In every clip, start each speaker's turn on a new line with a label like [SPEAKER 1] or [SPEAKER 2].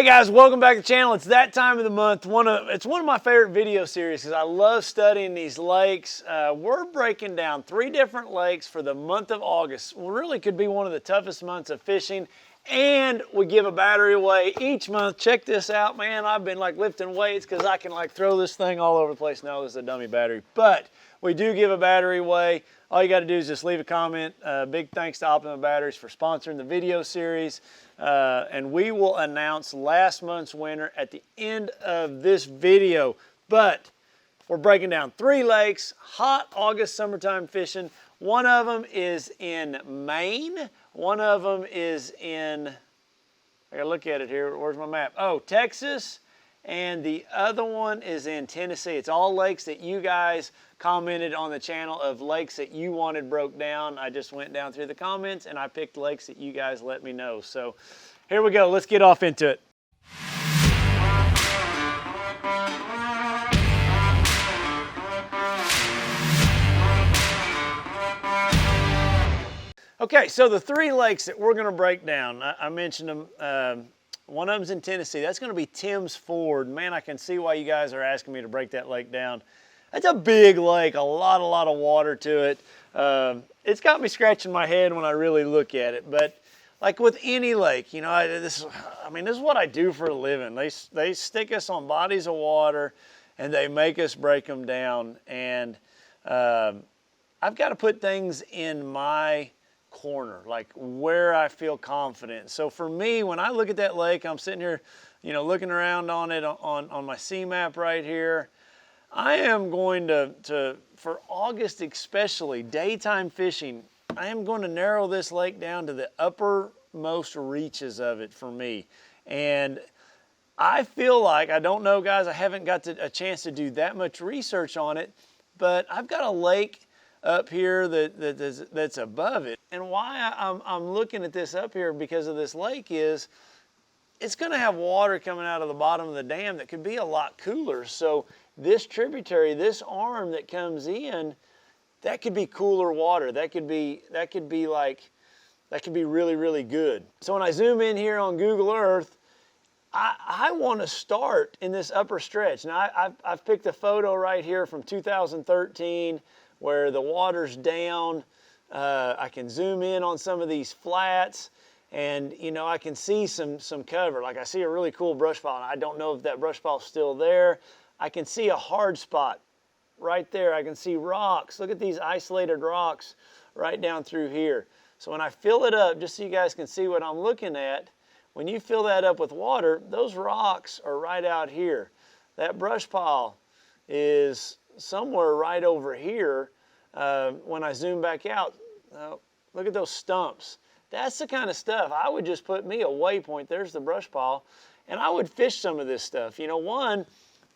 [SPEAKER 1] Hey guys, welcome back to the channel. It's that time of the month. It's one of my favorite video series because I love studying these lakes. We're breaking down 3 different lakes for the month of August. Well, really could be one of the toughest months of fishing, and we give a battery away each month. Check this out, man. I've been like lifting weights because I can like throw this thing all over the place. No, this is a dummy battery, but we do give a battery away. All you got to do is just leave a comment. Big thanks to Optima Batteries for sponsoring the video series. And we will announce last month's winner at the end of this video. But we're breaking down 3 lakes, hot August summertime fishing. One of them is in Maine. One of them is in, I gotta look at it here, where's my map? Oh, Texas. And the other one is in Tennessee. It's all lakes that you guys commented on the channel of lakes that you wanted broke down. I just went down through the comments and I picked lakes that you guys let me know. So here we go, let's get off into it. Okay, so the 3 lakes that we're gonna break down, I mentioned them. One of them's in Tennessee. That's going to be Timms Ford. Man, I can see why you guys are asking me to break that lake down. That's a big lake, a lot of water to it. It's got me scratching my head when I really look at it. But like with any lake, you know, this is what I do for a living. They stick us on bodies of water and they make us break them down. And I've got to put things in my corner, like where I feel confident. So for me, when I look at that lake, I'm sitting here, you know, looking around on it on my C-map right here. I am going to for August especially, daytime fishing, I am going to narrow this lake down to the uppermost reaches of it for me. And I feel like, I don't know guys, I haven't got a chance to do that much research on it, but I've got a lake up here that's above it. And why I'm looking at this up here because of this lake is it's going to have water coming out of the bottom of the dam that could be a lot cooler. So this tributary, this arm that comes in, that could be cooler water. That could be really good. So when I zoom in here on Google Earth, I want to start in this upper stretch. Now I've picked a photo right here from 2013 where the water's down. I can zoom in on some of these flats and you know I can see some cover. Like I see a really cool brush pile. I don't know if that brush pile's still there. I can see a hard spot right there. I can see rocks. Look at these isolated rocks right down through here. So when I fill it up, just so you guys can see what I'm looking at, when you fill that up with water, those rocks are right out here. That brush pile is somewhere right over here. When I zoom back out, look at those stumps. That's the kind of stuff I would just put me a waypoint. There's the brush pile, and I would fish some of this stuff. You know, one,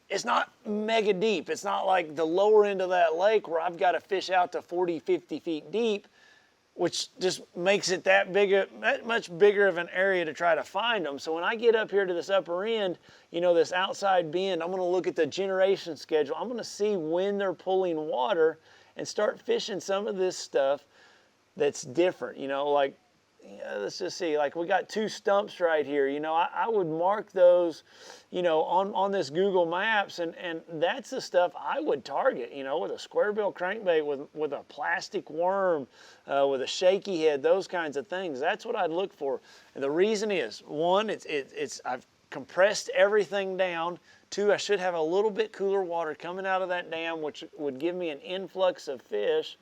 [SPEAKER 1] it's not mega deep. It's not like the lower end of that lake where I've got to fish out to 40, 50 feet deep, which just makes it that much bigger of an area to try to find them. So when I get up here to this upper end, you know, this outside bend, I'm going to look at the generation schedule. I'm going to see when they're pulling water and start fishing some of this stuff that's different, you know, like, let's just see, like we got 2 stumps right here. You know, I would mark those, you know, on this Google Maps, and that's the stuff I would target, you know, with a square bill crankbait, with a plastic worm, with a shaky head, those kinds of things. That's what I'd look for. And the reason is, 1, I've compressed everything down. 2, I should have a little bit cooler water coming out of that dam, which would give me an influx of fish.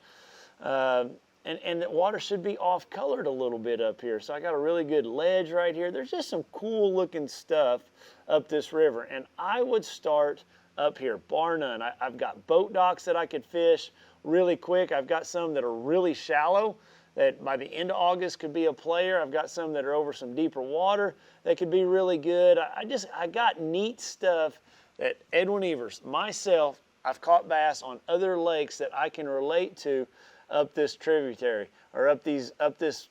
[SPEAKER 1] And the water should be off colored a little bit up here. So I got a really good ledge right here. There's just some cool looking stuff up this river. And I would start up here, bar none. I've got boat docks that I could fish really quick. I've got some that are really shallow that by the end of August could be a player. I've got some that are over some deeper water that could be really good. I got neat stuff that Edwin Evers, myself, I've caught bass on other lakes that I can relate to. up this tributary or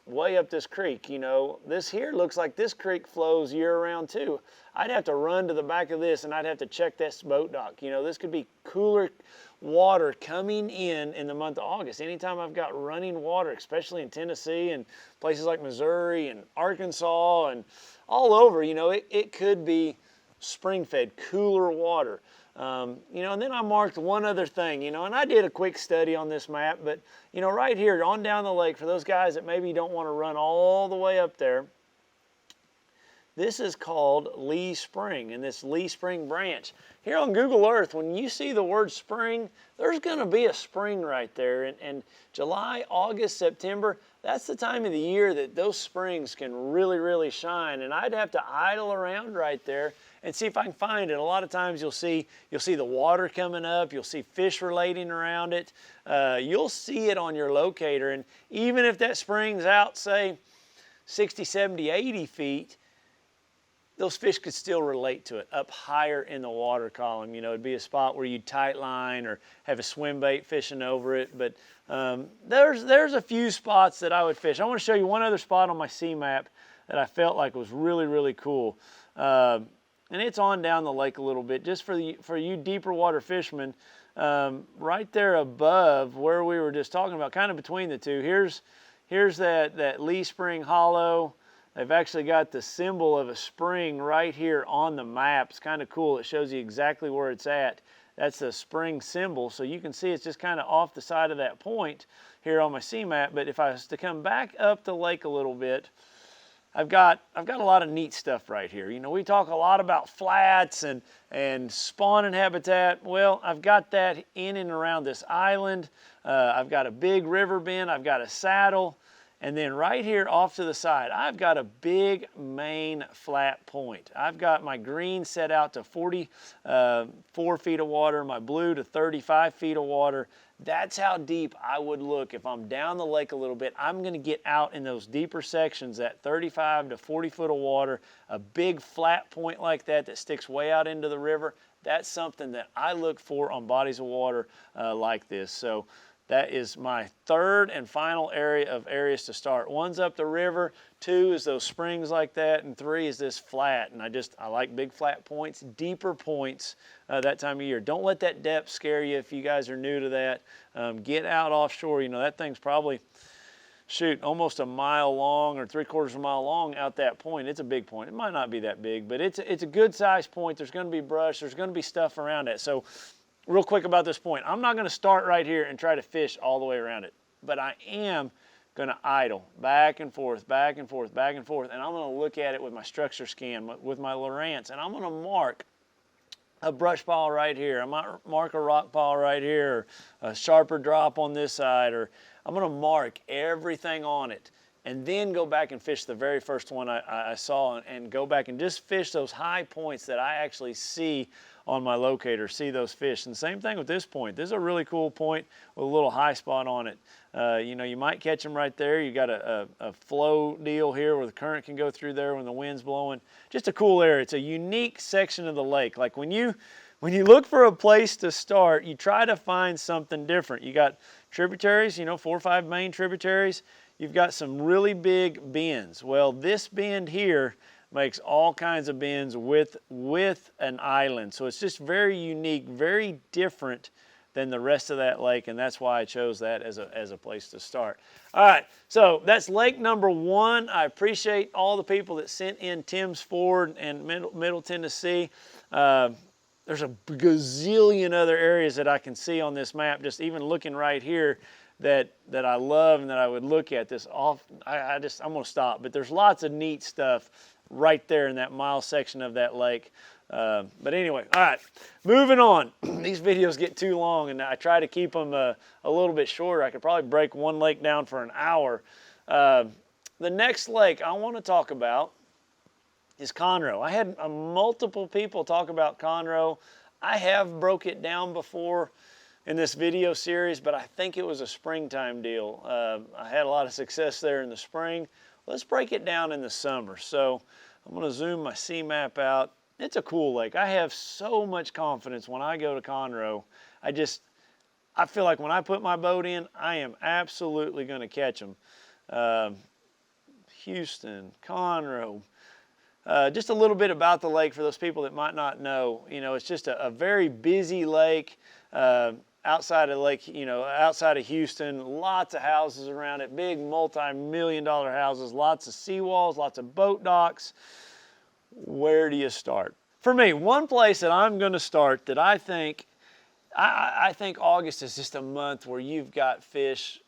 [SPEAKER 1] way up this creek. You know, this here looks like this creek flows year round too. I'd have to run to the back of this and I'd have to check this boat dock. You know, this could be cooler water coming in the month of August. Anytime I've got running water, especially in Tennessee and places like Missouri and Arkansas and all over, you know, it could be spring-fed, cooler water. You know, and then I marked one other thing, you know, and I did a quick study on this map, but, you know, right here on down the lake, for those guys that maybe don't want to run all the way up there, this is called Lee Spring, and this Lee Spring branch. Here on Google Earth, when you see the word spring, there's going to be a spring right there. And July, August, September, that's the time of the year that those springs can really, really shine. And I'd have to idle around right there and see if I can find it. A lot of times you'll see the water coming up, you'll see fish relating around it. You'll see it on your locator. And even if that spring's out, say, 60, 70, 80 feet, those fish could still relate to it up higher in the water column. You know, it'd be a spot where you'd tight line or have a swim bait fishing over it. But there's a few spots that I would fish. I want to show you one other spot on my sea map that I felt like was really, really cool. And it's on down the lake a little bit, just for you deeper water fishermen. Right there above where we were just talking about, kind of between the two, here's that Lee Spring Hollow. They've actually got the symbol of a spring right here on the map. It's kind of cool. It shows you exactly where it's at. That's the spring symbol. So you can see it's just kind of off the side of that point here on my sea map. But if I was to come back up the lake a little bit, I've got a lot of neat stuff right here. You know, we talk a lot about flats and spawning habitat. Well, I've got that in and around this island. I've got a big river bend. I've got a saddle. And then right here off to the side, I've got a big main flat point. I've got my green set out to 44 feet of water, my blue to 35 feet of water. That's how deep I would look. If I'm down the lake a little bit, I'm going to get out in those deeper sections, that 35 to 40 foot of water, a big flat point like that sticks way out into the river. That's something that I look for on bodies of water like this. So that is my third and final area of areas to start. One's up the river, two is those springs like that, and three is this flat. And I like big flat points, deeper points that time of year. Don't let that depth scare you if you guys are new to that. Get out offshore. You know, that thing's probably, shoot, almost a mile long or 3/4 of a mile long out that point. It's a big point. It might not be that big, but it's a good sized point. There's going to be brush. There's going to be stuff around it. So real quick about this point, I'm not going to start right here and try to fish all the way around it, but I am going to idle back and forth, back and forth, back and forth, and I'm going to look at it with my structure scan, with my Lowrance, and I'm going to mark a brush pile right here. I might mark a rock pile right here, or a sharper drop on this side, or I'm going to mark everything on it and then go back and fish the very first one I saw and go back and just fish those high points that I actually see on my locator, see those fish. And same thing with this point. This is a really cool point with a little high spot on it. You know, you might catch them right there. You got a flow deal here where the current can go through there when the wind's blowing. Just a cool area. It's a unique section of the lake. Like when you look for a place to start, you try to find something different. You got tributaries, you know, 4 or 5 main tributaries. You've got some really big bends. Well, this bend here makes all kinds of bends with an island. So it's just very unique, very different than the rest of that lake, and that's why I chose that as a place to start. All right, so that's lake number 1. I appreciate all the people that sent in Tim's Ford and Middle Tennessee. There's a gazillion other areas that I can see on this map, just even looking right here, that I love and that I would look at. I'm gonna stop, but there's lots of neat stuff right there in that mile section of that lake. But anyway, all right, moving on. These videos get too long and I try to keep them a little bit shorter. I could probably break one lake down for an hour. The next lake I want to talk about is Conroe. I had multiple people talk about Conroe. I have broke it down before in this video series, but I think it was a springtime deal. I had a lot of success there in the spring. Let's break it down in the summer. So I'm going to zoom my sea map out. It's a cool lake. I have so much confidence when I go to Conroe. I feel like when I put my boat in, I am absolutely going to catch them. Houston, Conroe. Just a little bit about the lake for those people that might not know. You know, it's just a very busy lake outside of Lake, you know, outside of Houston. Lots of houses around it, big multi-million-dollar houses, lots of seawalls, lots of boat docks. Where do you start? For me, one place that I'm going to start that I think August is just a month where you've got fish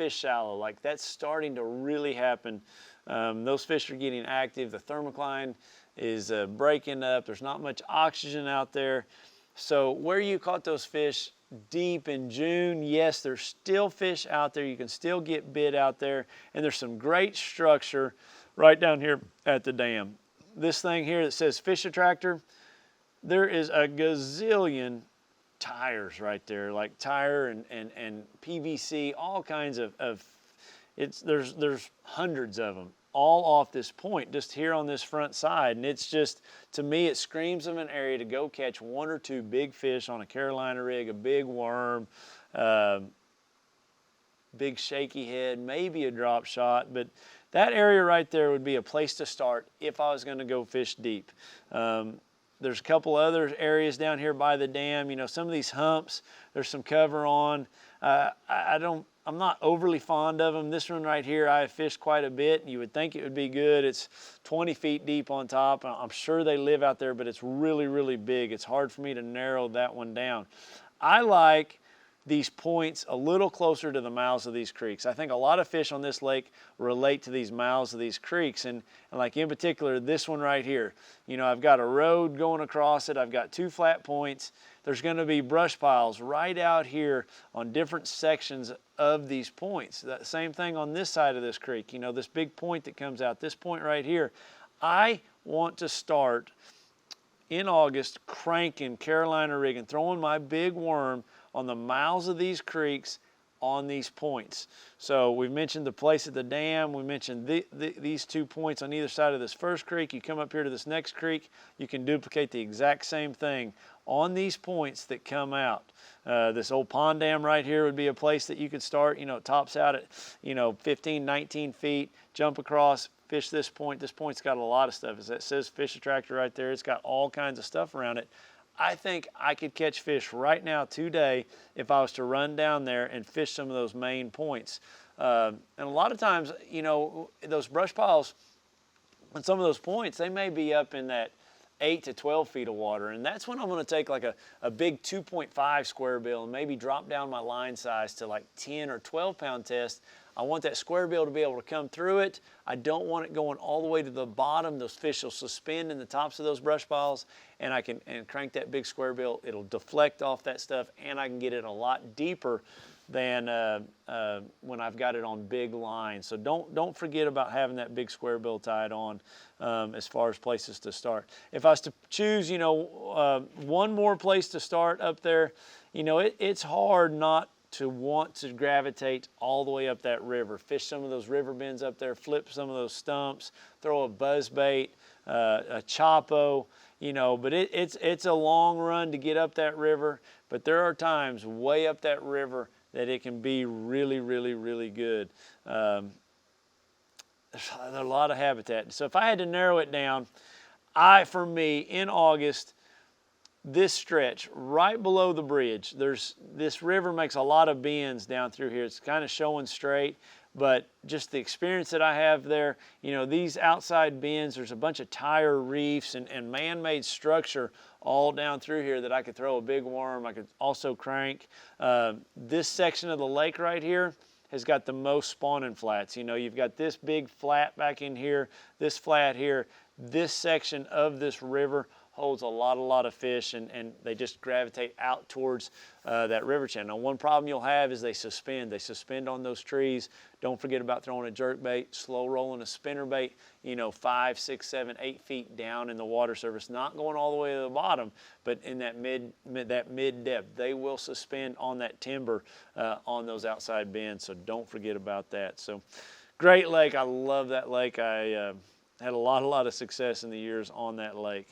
[SPEAKER 1] shallow. Like that's starting to really happen. Those fish are getting active. The thermocline is breaking up. There's not much oxygen out there. So where you caught those fish deep in June, yes, there's still fish out there. You can still get bit out there. And there's some great structure right down here at the dam. This thing here that says Fish Attractor, there is a gazillion tires right there, like tire and PVC, all kinds of there's hundreds of them all off this point just here on this front side. And it's just, to me, it screams of an area to go catch one or two big fish on a Carolina rig, a big worm, big shaky head, maybe a drop shot. But that area right there would be a place to start if I was going to go fish deep. There's a couple other areas down here by the dam. You know, some of these humps, there's some cover on. I'm not overly fond of them. This one right here, I have fished quite a bit. You would think it would be good. It's 20 feet deep on top. I'm sure they live out there, but it's really, really big. It's hard for me to narrow that one down. I like these points a little closer to the mouths of these creeks. I think a lot of fish on this lake relate to these mouths of these creeks, and like in particular this one right here. You know, I've got a road going across it. I've got two flat points. There's going to be brush piles right out here on different sections of these points. That same thing on this side of this creek. You know, this big point that comes out, this point right here. I want to start in August cranking Carolina rig and throwing my big worm on the mouths of these creeks on these points. So we've mentioned the place at the dam. We mentioned these 2 points on either side of this first creek. You come up here to this next creek, you can duplicate the exact same thing on these points that come out. This old pond dam right here would be a place that you could start. You know, it tops out at, you know, 15, 19 feet, jump across, fish this point. This point's got a lot of stuff. It says Fish Attractor right there. It's got all kinds of stuff around it. I think I could catch fish right now today if I was to run down there and fish some of those main points. And a lot of times, you know, those brush piles on some of those points, they may be up in that 8 to 12 feet of water. And that's when I'm going to take like a big 2.5 square bill and maybe drop down my line size to like 10 or 12 pound test. I want that square bill to be able to come through it. I don't want it going all the way to the bottom. Those fish will suspend in the tops of those brush piles, and I can crank that big square bill. It'll deflect off that stuff, and I can get it a lot deeper than when I've got it on big lines. So don't forget about having that big square bill tied on as far as places to start. If I was to choose, you know, one more place to start up there, you know, it's hard not to want to gravitate all the way up that river. Fish some of those river bends up there, flip some of those stumps, throw a buzz bait, a chopo, you know, but it's a long run to get up that river, but there are times way up that river that it can be really, really, really good. There's a lot of habitat. So if I had to narrow it down, for me, in August, this stretch right below the bridge, this river makes a lot of bends down through here. It's kind of showing straight, but just the experience that I have there, you know, these outside bends, there's a bunch of tire reefs and man-made structure all down through here that I could throw a big worm. I could also crank. This section of the lake right here has got the most spawning flats. You know, you've got this big flat back in here, this flat here. This section of this river holds a lot of fish, and they just gravitate out towards that river channel. Now, one problem you'll have is they suspend. They suspend on those trees. Don't forget about throwing a jerk bait, slow rolling a spinner bait, you know, 5, 6, 7, 8 feet down in the water surface, not going all the way to the bottom, but in that mid depth. They will suspend on that timber on those outside bends, so don't forget about that. So, great lake. I love that lake. Had a lot of success in the years on that lake.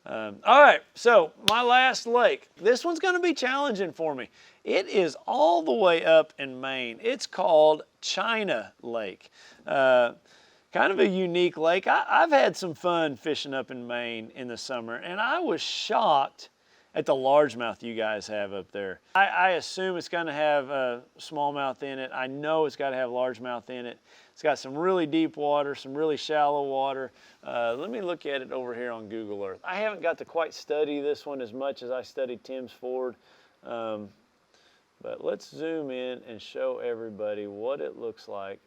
[SPEAKER 1] All right, so my last lake. This one's going to be challenging for me. It is all the way up in Maine. It's called China Lake. Kind of a unique lake. I've had some fun fishing up in Maine in the summer, and I was shocked at the largemouth you guys have up there. I assume it's going to have smallmouth in it. I know it's got to have largemouth in it. It's got some really deep water, some really shallow water. Let me look at it over here on Google Earth. I haven't got to quite study this one as much as I studied Tim's Ford, but let's zoom in and show everybody what it looks like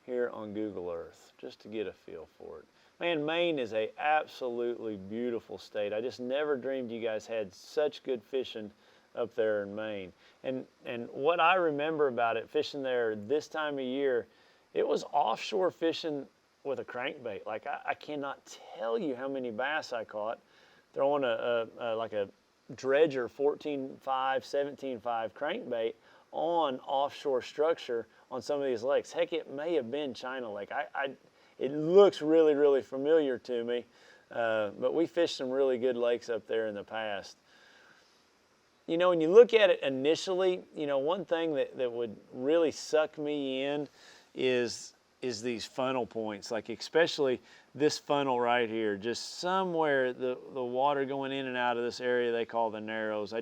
[SPEAKER 1] here on Google Earth, just to get a feel for it. Man, Maine is a absolutely beautiful state. I just never dreamed you guys had such good fishing up there in Maine. And what I remember about it, fishing there this time of year, it was offshore fishing with a crankbait. Like I cannot tell you how many bass I caught throwing like a dredger 14.5, 17.5 crankbait on offshore structure on some of these lakes. Heck, it may have been China Lake. It looks really, really familiar to me, but we fished some really good lakes up there in the past. You know, when you look at it initially, you know, one thing that would really suck me in is these funnel points, like especially this funnel right here, just somewhere the water going in and out of this area they call the Narrows.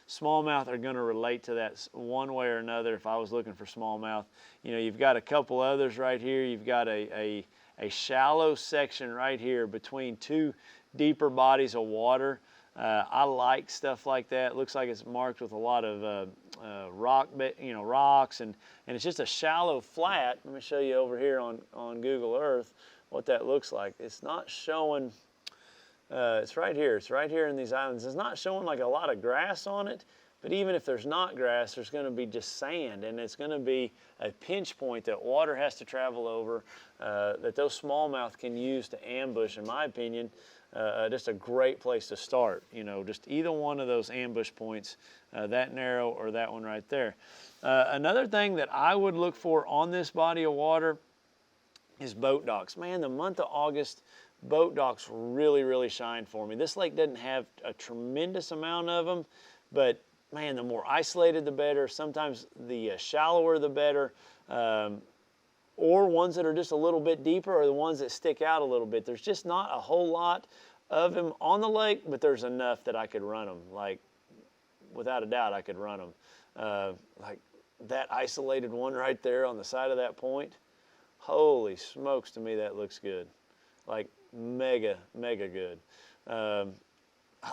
[SPEAKER 1] Smallmouth are going to relate to that one way or another if I was looking for smallmouth. You know, you've got a couple others right here. You've got a shallow section right here between two deeper bodies of water. I like stuff like that. It looks like it's marked with a lot of rocks, and it's just a shallow flat. Let me show you over here on Google Earth what that looks like. It's not showing, it's right here. It's right here in these islands. It's not showing like a lot of grass on it, but even if there's not grass, there's going to be just sand, and it's going to be a pinch point that water has to travel over, that those smallmouth can use to ambush, in my opinion. Just a great place to start, you know, just either one of those ambush points, that narrow or that one right there. Another thing that I would look for on this body of water is boat docks. Man, the month of August, boat docks really, really shine for me. This lake doesn't have a tremendous amount of them, but man, the more isolated the better. Sometimes the shallower the better. Or ones that are just a little bit deeper, or the ones that stick out a little bit. There's just not a whole lot of them on the lake, but there's enough that I could run them. Like, without a doubt, I could run them. Like that isolated one right there on the side of that point, holy smokes, to me that looks good. Like mega, mega good. I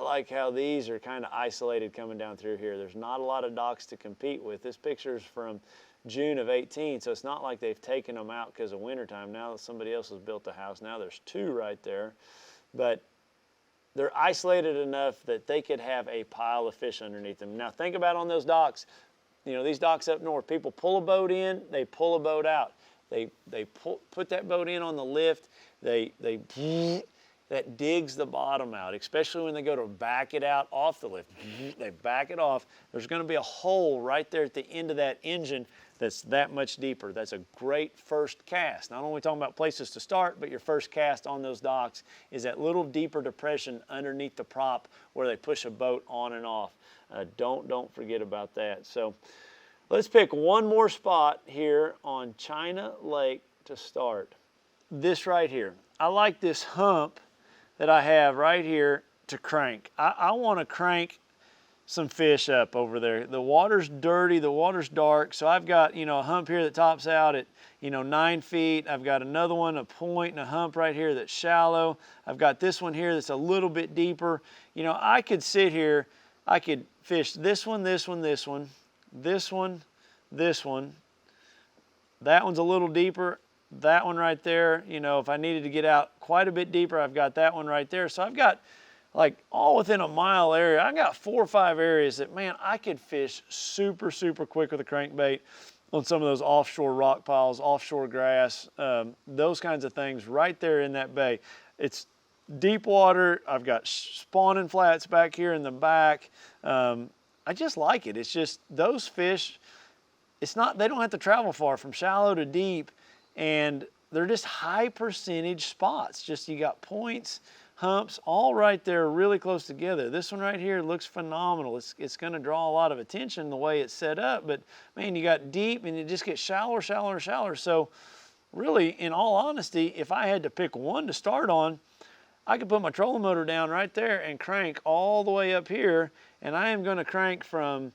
[SPEAKER 1] like how these are kind of isolated coming down through here. There's not a lot of docks to compete with. This picture's from June of 18, so it's not like they've taken them out because of wintertime. Now that somebody else has built a house, now there's two right there. But they're isolated enough that they could have a pile of fish underneath them. Now think about on those docks, you know, these docks up north, people pull a boat in, they pull a boat out. They put that boat in on the lift, that digs the bottom out, especially when they go to back it out off the lift. They back it off. There's going to be a hole right there at the end of that engine that's that much deeper. That's a great first cast. Not only talking about places to start, but your first cast on those docks is that little deeper depression underneath the prop where they push a boat on and off. Don't forget about that. So let's pick one more spot here on China Lake to start. This right here. I like this hump that I have right here to crank. I want to crank some fish up over there. The water's dirty, the water's dark, so I've got, you know, a hump here that tops out at, you know, 9 feet. I've got another one, a point and a hump right here that's shallow. I've got this one here that's a little bit deeper. You know, I could sit here, I could fish this one, this one, this one, this one, this one. That one's a little deeper. That one right there, you know, if I needed to get out quite a bit deeper, I've got that one right there. So I've got like all within a mile area. I got 4 or 5 areas that, man, I could fish super, super quick with a crankbait on some of those offshore rock piles, offshore grass, those kinds of things right there in that bay. It's deep water. I've got spawning flats back here in the back. I just like it. It's just those fish, it's not, they don't have to travel far from shallow to deep, and they're just high percentage spots. Just you got points, humps, all right there really close together. This one right here looks phenomenal. It's going to draw a lot of attention the way it's set up, but man, you got deep and it just gets shallower, shallower, shallower. So really, in all honesty, if I had to pick one to start on, I could put my trolling motor down right there and crank all the way up here, and I am going to crank from,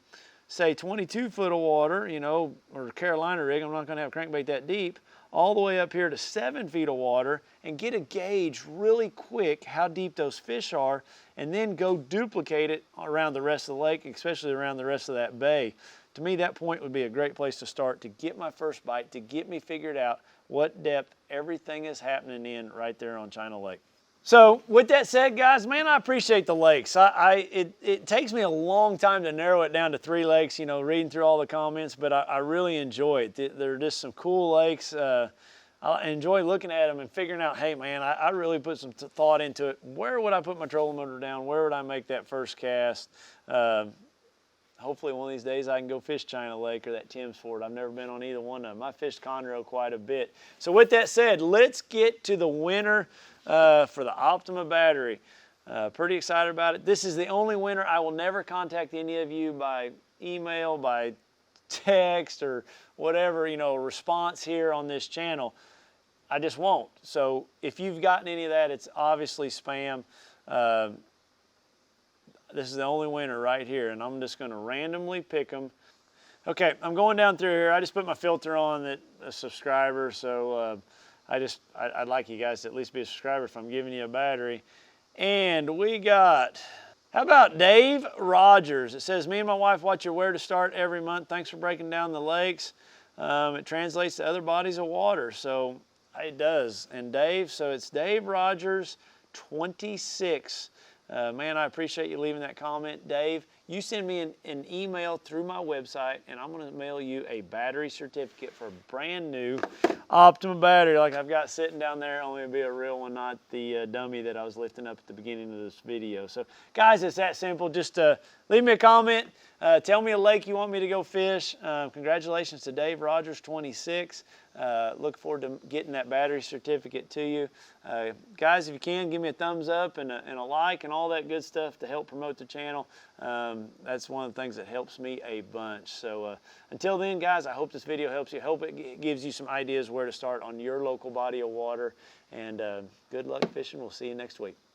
[SPEAKER 1] say, 22 foot of water, you know, or Carolina rig, I'm not going to have crankbait that deep, all the way up here to 7 feet of water, and get a gauge really quick how deep those fish are, and then go duplicate it around the rest of the lake, especially around the rest of that bay. To me, that point would be a great place to start to get my first bite, to get me figured out what depth everything is happening in right there on China Lake. So with that said, guys, man, I appreciate the lakes. It takes me a long time to narrow it down to 3 lakes, you know, reading through all the comments, but I really enjoy it. They're just some cool lakes. I enjoy looking at them and figuring out, hey, man, I really put some thought into it. Where would I put my trolling motor down? Where would I make that first cast? Hopefully one of these days I can go fish China Lake or that Tim's Ford. I've never been on either one of them. I fished Conroe quite a bit. So with that said, let's get to the winner for the Optima battery. Pretty excited about it. This is the only winner. I will never contact any of you by email, by text, or whatever, you know, response here on this channel. I just won't. So if you've gotten any of that, it's obviously spam. This is the only winner right here, and I'm just going to randomly pick them. Okay, I'm going down through here. I just put my filter on that a subscriber, so I'd like you guys to at least be a subscriber if I'm giving you a battery. And we got, how about Dave Rogers? It says, me and my wife watch your Where to Start every month. Thanks for breaking down the lakes. It translates to other bodies of water, so it does. And Dave, so it's Dave Rogers 26. Man, I appreciate you leaving that comment. Dave, you send me an email through my website, and I'm going to mail you a battery certificate for a brand new Optima battery like I've got sitting down there. Only it'll be a real one, not the dummy that I was lifting up at the beginning of this video. So, guys, it's that simple. Just leave me a comment. Tell me a lake you want me to go fish. Congratulations to Dave Rogers, 26. Look forward to getting that battery certificate to you. Guys, if you can, give me a thumbs up and a like and all that good stuff to help promote the channel. That's one of the things that helps me a bunch. So until then, guys, I hope this video helps you. I hope it gives you some ideas where to start on your local body of water. And good luck fishing. We'll see you next week.